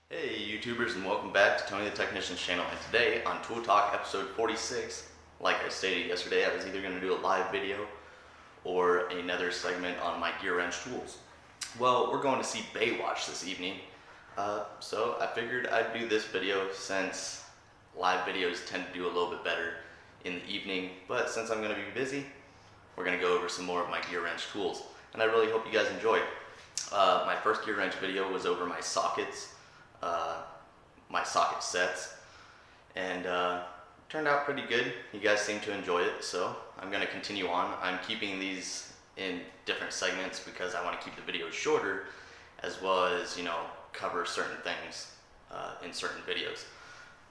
Hey YouTubers, and welcome back to Tony the Technician's channel. And today on Tool Talk episode 46, like I stated yesterday, I was either going to do a live video or another segment on my Gearwrench tools. Well, we're going to see Baywatch this evening, so I figured I'd do this video since live videos tend to do a little bit better in the evening. But since I'm going to be busy, we're going to go over some more of my Gearwrench tools, and I really hope you guys enjoy it. My first Gearwrench video was over my sockets. My socket sets, and turned out pretty good. You guys seem to enjoy it, so I'm going to continue on. I'm keeping these in different segments because I want to keep the videos shorter, as well as, you know, cover certain things in certain videos.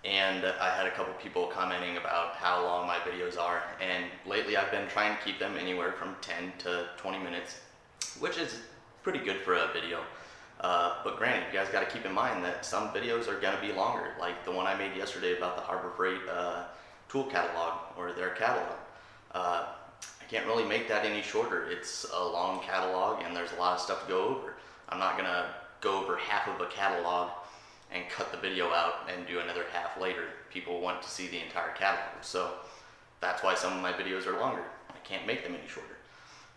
And I had a couple people commenting about how long my videos are, and lately I've been trying to keep them anywhere from 10 to 20 minutes, which is pretty good for a video. But granted, you guys got to keep in mind that some videos are going to be longer, like the one I made yesterday about the Harbor Freight tool catalog, or their catalog. I can't really make that any shorter. It's a long catalog and there's a lot of stuff to go over. I'm not going to go over half of a catalog and cut the video out and do another half later. People want to see the entire catalog, so that's why some of my videos are longer. I can't make them any shorter.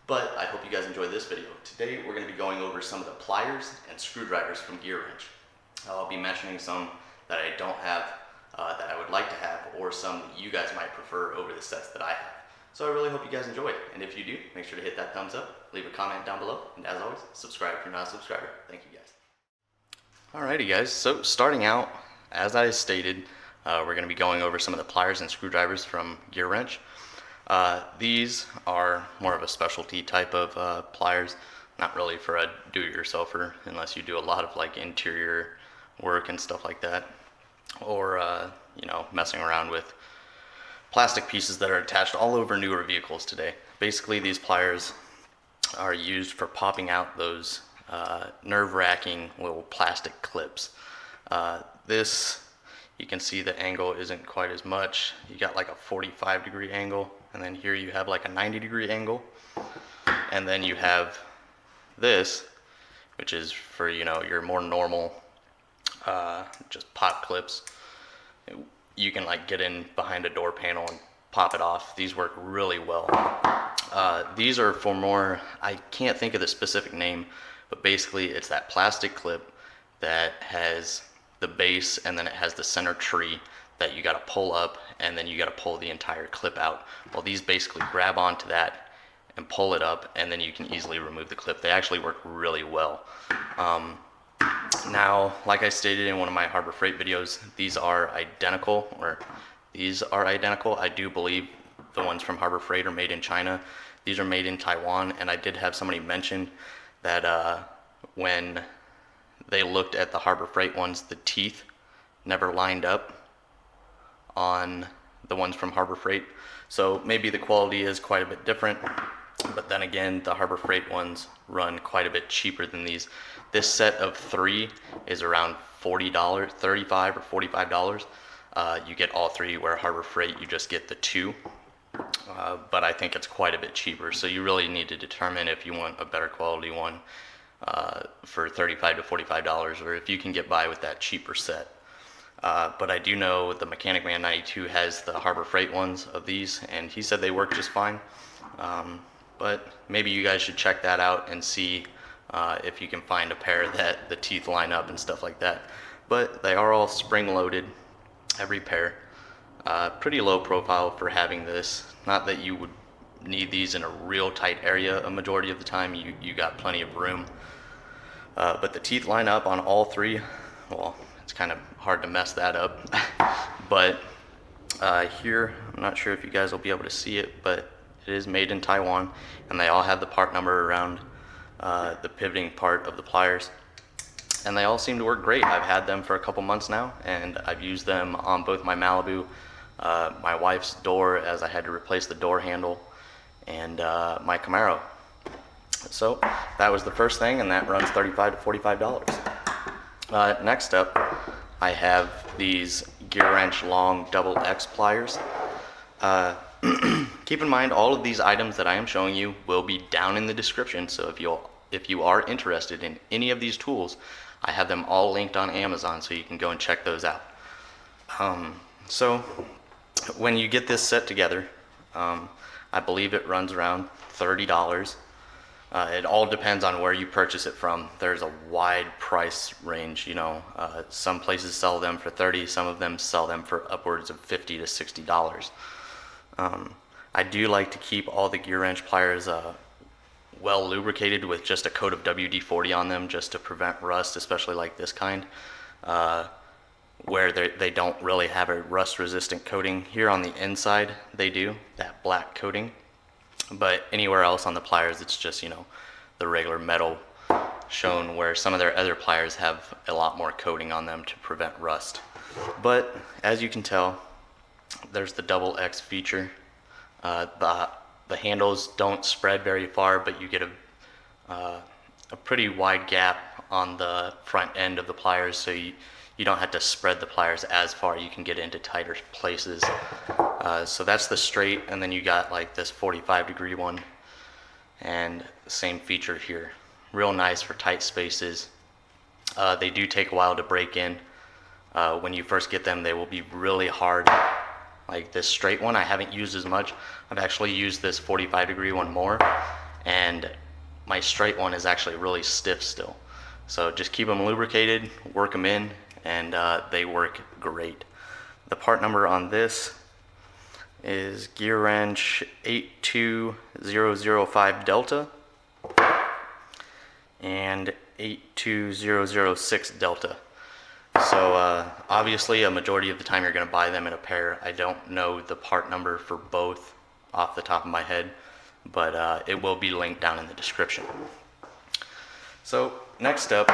But I hope you guys enjoy this video. Today we're going to be going over some of the pliers and screwdrivers from Gearwrench. I'll be mentioning some that I don't have, that I would like to have, or some that you guys might prefer over the sets that I have. So I really hope you guys enjoy it. And if you do, make sure to hit that thumbs up, leave a comment down below, and as always, subscribe if you're not a subscriber. Thank you guys. Alrighty guys, so starting out, as I stated, we're going to be going over some of the pliers and screwdrivers from Gearwrench. These are more of a specialty type of pliers, not really for a do-it-yourselfer unless you do a lot of like interior work and stuff like that, or you know, messing around with plastic pieces that are attached all over newer vehicles today. Basically, these pliers are used for popping out those nerve-wracking little plastic clips. This, you can see the angle isn't quite as much. You got like a 45-degree angle, and then here you have like a 90-degree angle, and then you have this, which is for, you know, your more normal just pop clips. You can like get in behind a door panel and pop it off. These work really well. These are for more, I can't think of the specific name, but basically it's that plastic clip that has the base, and then it has the center tree that you got to pull up, and then you got to pull the entire clip out. Well, these basically grab onto that and pull it up, and then you can easily remove the clip. They actually work really well. Now, like I stated in one of my Harbor Freight videos, these are identical, I do believe the ones from Harbor Freight are made in China. These are made in Taiwan, and I did have somebody mention that when they looked at the Harbor Freight ones, the teeth never lined up on the ones from Harbor Freight. So maybe the quality is quite a bit different, but then again, the Harbor Freight ones run quite a bit cheaper than these. This set of 3 is around $40, $35 or $45. You get all 3, where Harbor Freight you just get the 2. But I think it's quite a bit cheaper, so you really need to determine if you want a better quality one for $35 to $45, or if you can get by with that cheaper set. But I do know the Mechanic Man 92 has the Harbor Freight ones of these, and he said they work just fine. But maybe you guys should check that out and see if you can find a pair that the teeth line up and stuff like that. But they are all spring-loaded, every pair. Pretty low profile for having this. Not that you would need these in a real tight area a majority of the time. You got plenty of room. But the teeth line up on all 3. Well, it's kind of hard to mess that up. But here, I'm not sure if you guys will be able to see it, but it is made in Taiwan, and they all have the part number around the pivoting part of the pliers. And they all seem to work great. I've had them for a couple months now, and I've used them on both my Malibu, my wife's door, as I had to replace the door handle, and my Camaro. So that was the first thing, and that runs $35 to $45. Next up, I have these Gearwrench long double X pliers. Keep in mind, all of these items that I am showing you will be down in the description, so if you are interested in any of these tools, I have them all linked on Amazon, so you can go and check those out. So when you get this set together, I believe it runs around $30. It all depends on where you purchase it from. There's a wide price range, you know. Some places sell them for $30, some of them sell them for upwards of $50 to $60. I do like to keep all the Gearwrench pliers well lubricated with just a coat of WD-40 on them, just to prevent rust, especially like this kind, where they don't really have a rust resistant coating. Here on the inside they do, that black coating, but anywhere else on the pliers it's just, you know, the regular metal shown, where some of their other pliers have a lot more coating on them to prevent rust. But as you can tell, there's the double X feature. The handles don't spread very far, but you get a pretty wide gap on the front end of the pliers, so you don't have to spread the pliers as far. You can get into tighter places. So that's the straight, and then you got like this 45-degree one, and same feature here. Real nice for tight spaces. They do take a while to break in. When you first get them, they will be really hard. Like this straight one I haven't used as much. I've actually used this 45-degree one more, and my straight one is actually really stiff still. So just keep them lubricated, work them in, and they work great. The part number on this is Gearwrench 82005 Delta and 82006 Delta. So obviously a majority of the time you're going to buy them in a pair. I don't know the part number for both off the top of my head, but it will be linked down in the description. So next up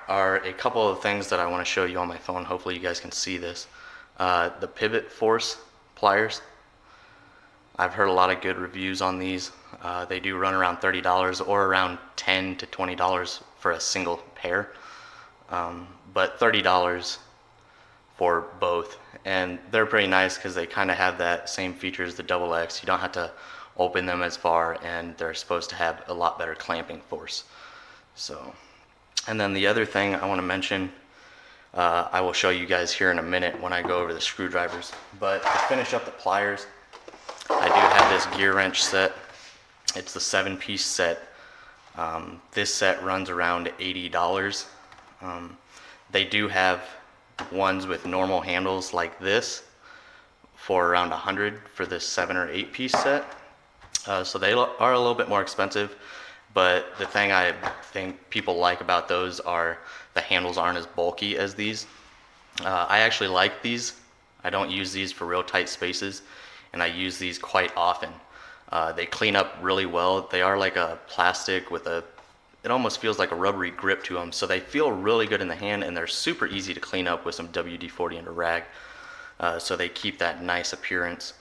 are a couple of things that I want to show you on my phone. Hopefully you guys can see this. The Pivot Force pliers. I've heard a lot of good reviews on these. They do run around $30 or around $10 to $20 for a single pair. But $30 for both, and they're pretty nice because they kind of have that same feature as the double X. You don't have to open them as far, and they're supposed to have a lot better clamping force. So, and then the other thing I want to mention, I will show you guys here in a minute when I go over the screwdrivers. But to finish up the pliers, I do have this Gearwrench set. It's the 7-piece set. This set runs around $80. They do have ones with normal handles like this for around $100 for this 7 or 8-piece set. So they are a little bit more expensive, but the thing I think people like about those are the handles aren't as bulky as these. I actually like these. I don't use these for real tight spaces, and I use these quite often. They clean up really well. They are like a plastic with it almost feels like a rubbery grip to them, so they feel really good in the hand, and they're super easy to clean up with some WD-40 and a rag. So they keep that nice appearance,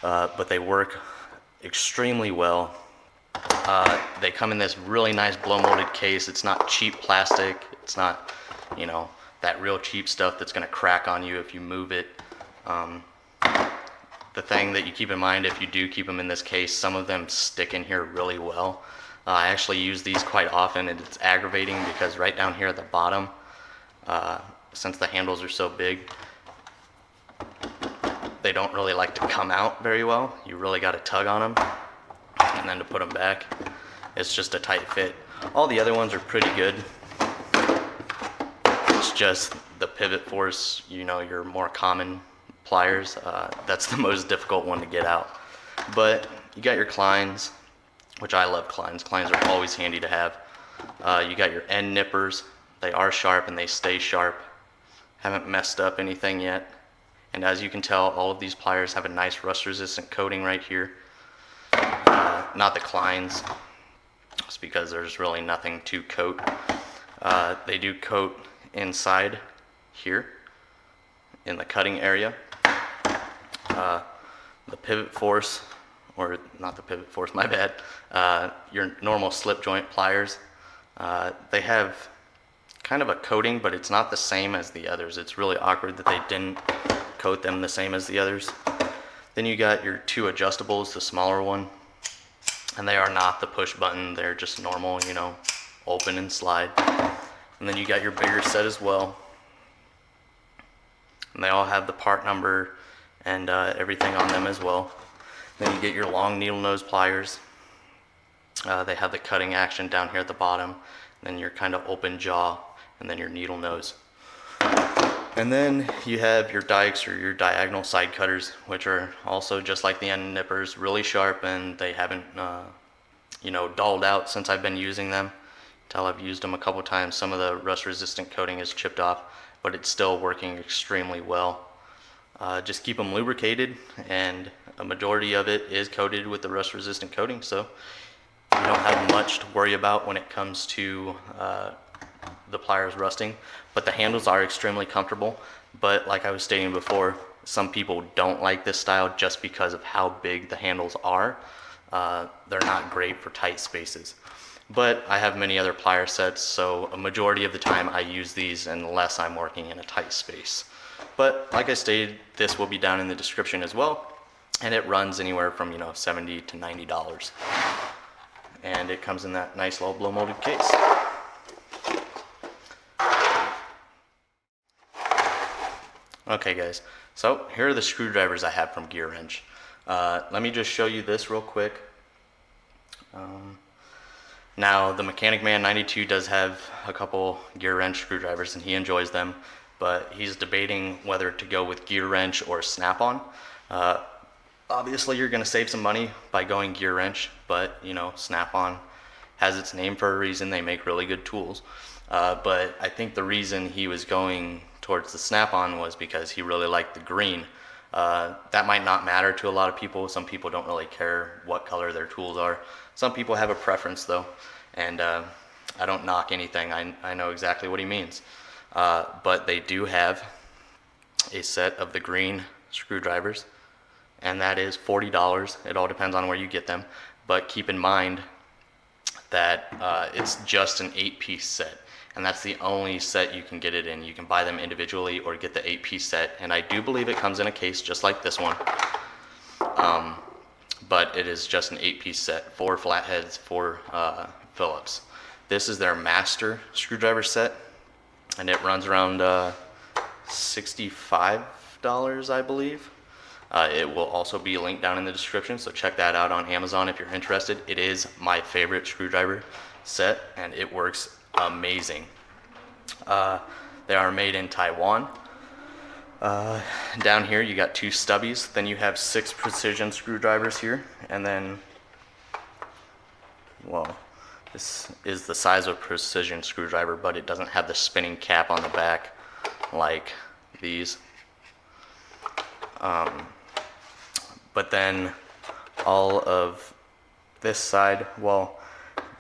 but they work extremely well. They come in this really nice blow molded case. It's not cheap plastic. It's not, you know, that real cheap stuff that's going to crack on you if you move it. The thing that you keep in mind, if you do keep them in this case, some of them stick in here really well. I actually use these quite often, and it's aggravating because right down here at the bottom, since the handles are so big, they don't really like to come out very well. You really got to tug on them, and then to put them back, it's just a tight fit. All the other ones are pretty good. It's just the Pivot Force, you know, your more common pliers, that's the most difficult one to get out. But you got your Kleins, which I love Kleins. Kleins are always handy to have. You got your end nippers. They are sharp and they stay sharp. Haven't messed up anything yet. And as you can tell, all of these pliers have a nice rust resistant coating right here. Not the Kleins, just because there's really nothing to coat. They do coat inside here in the cutting area. The Pivot Force, or not the Pivot Force, my bad, your normal slip joint pliers, they have kind of a coating, but it's not the same as the others. It's really awkward that they didn't coat them the same as the others. Then you got your two adjustables, the smaller one, and they are not the push button, they're just normal, you know, open and slide. And then you got your bigger set as well. And they all have the part number and everything on them as well. Then you get your long needle nose pliers. They have the cutting action down here at the bottom, then your kind of open jaw, and then your needle nose. And then you have your dikes or your diagonal side cutters, which are also just like the end nippers, really sharp, and they haven't you know, dulled out since I've been using them. Until I've used them a couple times, some of the rust resistant coating is chipped off, but it's still working extremely well. Just keep them lubricated, and a majority of it is coated with the rust resistant coating, so you don't have much to worry about when it comes to the pliers rusting. But the handles are extremely comfortable, but like I was stating before, some people don't like this style just because of how big the handles are. They're not great for tight spaces. But I have many other plier sets, so a majority of the time I use these unless I'm working in a tight space. But like I stated, this will be down in the description as well, and it runs anywhere from, you know, $70 to $90. And it comes in that nice little blow molded case. Okay guys, so here are the screwdrivers I have from Gearwrench. Let me just show you this real quick. Now the Mechanic Man 92 does have a couple Gearwrench screwdrivers and he enjoys them, but he's debating whether to go with Gearwrench or Snap-on. Obviously you're going to save some money by going Gearwrench, but you know, Snap-on has its name for a reason. They make really good tools. But I think the reason he was going towards the Snap-on was because he really liked the green. That might not matter to a lot of people. Some people don't really care what color their tools are. Some people have a preference though, and I don't knock anything. I know exactly what he means. But they do have a set of the green screwdrivers, and that is $40. It all depends on where you get them, but keep in mind that it's just an 8-piece set, and that's the only set you can get it in. You can buy them individually or get the 8-piece set, and I do believe it comes in a case just like this one, but it is just an 8-piece set, 4 flatheads, 4 Phillips. This is their master screwdriver set, and it runs around $65, I believe. It will also be linked down in the description, so check that out on Amazon if you're interested. It is my favorite screwdriver set, and it works amazing. They are made in Taiwan. Down here you got 2 stubbies, then you have 6 precision screwdrivers here, and then, well, this is the size of a precision screwdriver, but it doesn't have the spinning cap on the back like these. But then all of this side, well,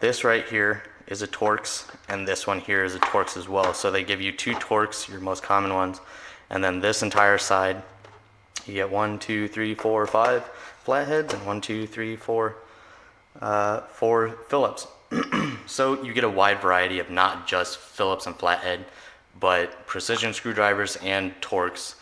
this right here is a Torx, and this one here is a Torx as well. So they give you 2 Torx, your most common ones, and then this entire side, you get 1, 2, 3, 4, 5 flatheads, and 1, 2, 3, 4, 4 Phillips. So you get a wide variety of not just Phillips and flathead, but precision screwdrivers and Torx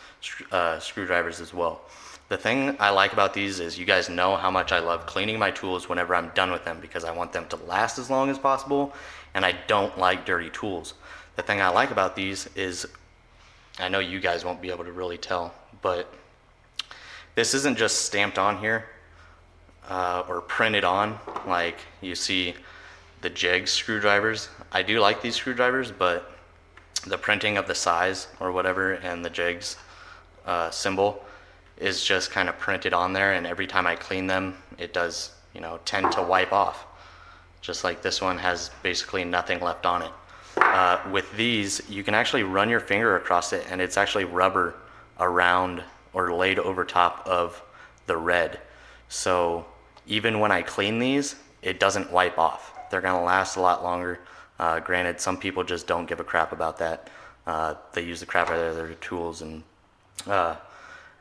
screwdrivers as well. The thing I like about these is you guys know how much I love cleaning my tools whenever I'm done with them, because I want them to last as long as possible, and I don't like dirty tools. The thing I like about these is, I know you guys won't be able to really tell, but this isn't just stamped on here or printed on like you see the Jegs screwdrivers. I do like these screwdrivers, but the printing of the size or whatever and the Jegs symbol is just kind of printed on there, and every time I clean them it does, you know, tend to wipe off. Just like this one has basically nothing left on it. With these you can actually run your finger across it, and it's actually rubber around or laid over top of the red. So even when I clean these, it doesn't wipe off. They're gonna last a lot longer. Granted, some people just don't give a crap about that. They use the crap out of their tools, and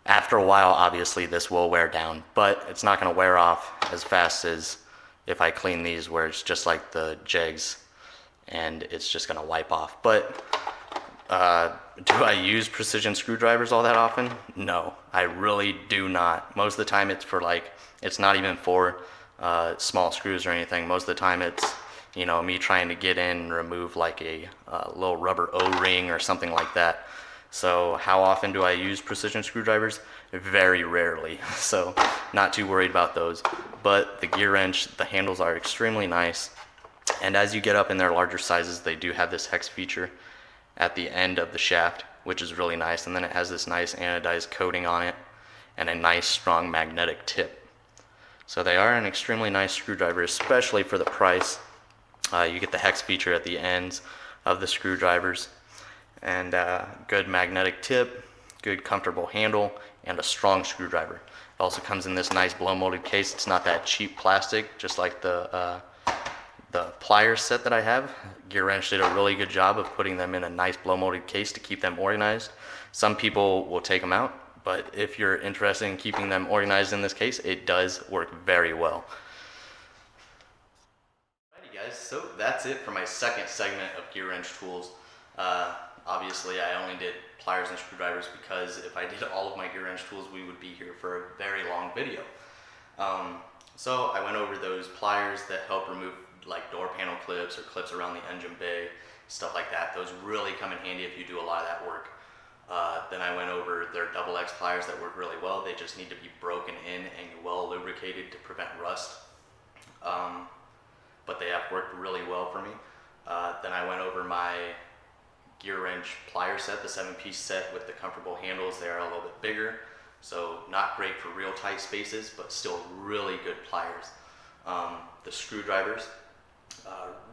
after a while, obviously, this will wear down, but it's not going to wear off as fast as if I clean these, where it's just like the Jegs, and it's just going to wipe off. But Do I use precision screwdrivers all that often? No, I really do not. Most of the time it's for it's not even for small screws or anything. Most of the time it's, me trying to get in and remove like a little rubber O-ring or something like that. So how often do I use precision screwdrivers? Very rarely, so not too worried about those. But the Gearwrench, the handles are extremely nice. And as you get up in their larger sizes, they do have this hex feature at the end of the shaft, which is really nice. And then it has this nice anodized coating on it and a nice strong magnetic tip. So they are an extremely nice screwdriver, especially for the price. You get the hex feature at the ends of the screwdrivers, and good magnetic tip, good comfortable handle, and a strong screwdriver. It also comes in this nice blow molded case. It's not that cheap plastic, just like the Pliers set that I have. Gearwrench did a really good job of putting them in a nice blow molded case to keep them organized. Some people will take them out, but if you're interested in keeping them organized in this case, it does work very well. Alrighty guys, so that's it for my second segment of Gearwrench tools. Obviously I only did pliers and screwdrivers because if I did all of my Gearwrench tools, we would be here for a very long video. So I went over those pliers that help remove like door panel clips or clips around the engine bay, stuff like that. Those really come in handy if you do a lot of that work. Then I went over their double X pliers that work really well. They just need to be broken in and well lubricated to prevent rust. But they have worked really well for me. Then I went over my Gearwrench plier set, the 7-piece set with the comfortable handles. They are a little bit bigger, so not great for real tight spaces, but still really good pliers. The screwdrivers,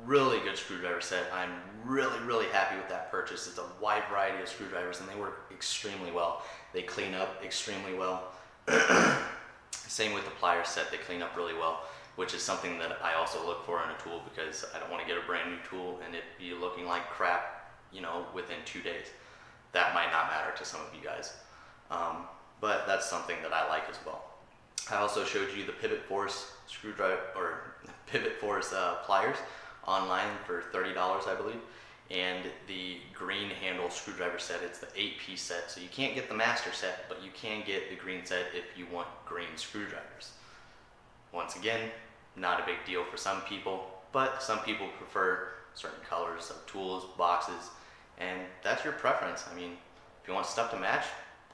really good screwdriver set. I'm really happy with that purchase. It's a wide variety of screwdrivers and they work extremely well. They clean up extremely well. Same with the plier set, they clean up really well, which is something that I also look for in a tool because I don't want to get a brand new tool and it be looking like crap, within 2 days. That might not matter to some of you guys, but that's something that I like as well. I also showed you the Pivot Force screwdriver, or Pivot Force pliers online for $30, I believe, and the green handle screwdriver set. It's the 8-piece set, so you can't get the master set, but you can get the green set if you want green screwdrivers. Once again, not a big deal for some people, but some people prefer certain colors of tools, boxes, and that's your preference. I mean, if you want stuff to match,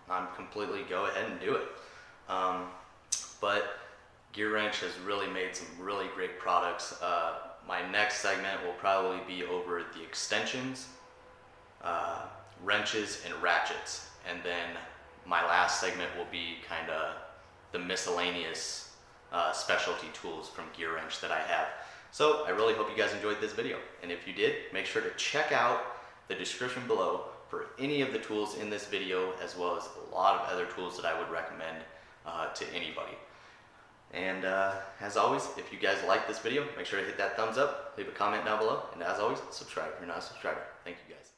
I'm completely go ahead and do it. But Gearwrench has really made some really great products. My next segment will probably be over the extensions, wrenches, and ratchets. And then my last segment will be kind of the miscellaneous specialty tools from Gearwrench that I have. So I really hope you guys enjoyed this video. And if you did, make sure to check out the description below for any of the tools in this video, as well as a lot of other tools that I would recommend to anybody. And as always, if you guys like this video, make sure to hit that thumbs up, leave a comment down below, and as always, subscribe if you're not a subscriber. Thank you guys.